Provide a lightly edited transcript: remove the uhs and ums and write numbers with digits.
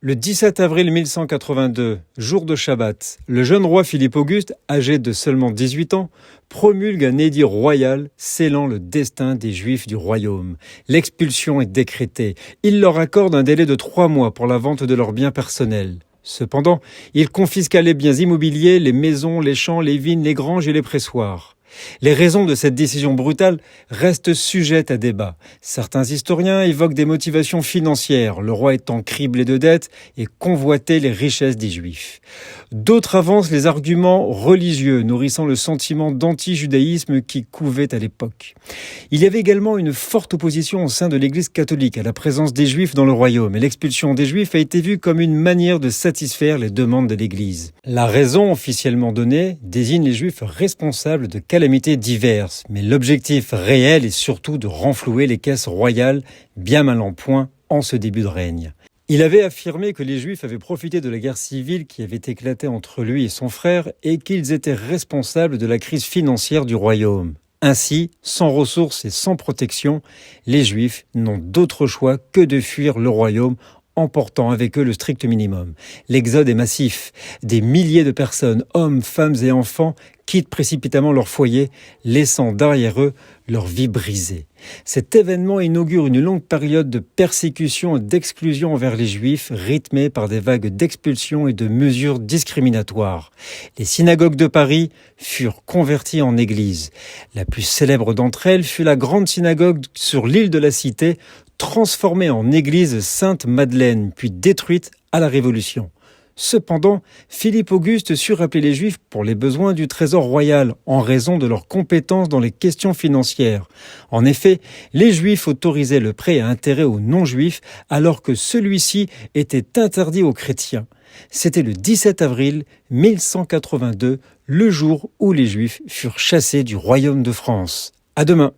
Le 17 avril 1182, jour de Shabbat, le jeune roi Philippe Auguste, âgé de seulement 18 ans, promulgue un édit royal scellant le destin des Juifs du royaume. L'expulsion est décrétée. Il leur accorde un délai de 3 mois pour la vente de leurs biens personnels. Cependant, il confisqua les biens immobiliers, les maisons, les champs, les vignes, les granges et les pressoirs. Les raisons de cette décision brutale restent sujettes à débat. Certains historiens évoquent des motivations financières, le roi étant criblé de dettes et convoitait les richesses des Juifs. D'autres avancent les arguments religieux, nourrissant le sentiment d'anti-judaïsme qui couvait à l'époque. Il y avait également une forte opposition au sein de l'Église catholique à la présence des Juifs dans le royaume, et l'expulsion des Juifs a été vue comme une manière de satisfaire les demandes de l'Église. La raison officiellement donnée désigne les Juifs responsables de calamités diverses, mais l'objectif réel est surtout de renflouer les caisses royales, bien mal en point en ce début de règne. Il avait affirmé que les Juifs avaient profité de la guerre civile qui avait éclaté entre lui et son frère et qu'ils étaient responsables de la crise financière du royaume. Ainsi, sans ressources et sans protection, les Juifs n'ont d'autre choix que de fuir le royaume, emportant avec eux le strict minimum. L'exode est massif. Des milliers de personnes, hommes, femmes et enfants, quittent précipitamment leur foyer, laissant derrière eux leur vie brisée. Cet événement inaugure une longue période de persécution et d'exclusion envers les Juifs, rythmée par des vagues d'expulsion et de mesures discriminatoires. Les synagogues de Paris furent converties en églises. La plus célèbre d'entre elles fut la grande synagogue sur l'île de la Cité, transformée en église Sainte-Madeleine, puis détruite à la Révolution. Cependant, Philippe Auguste sut rappeler les Juifs pour les besoins du trésor royal en raison de leurs compétences dans les questions financières. En effet, les Juifs autorisaient le prêt à intérêt aux non-Juifs alors que celui-ci était interdit aux chrétiens. C'était le 17 avril 1182, le jour où les Juifs furent chassés du royaume de France. À demain.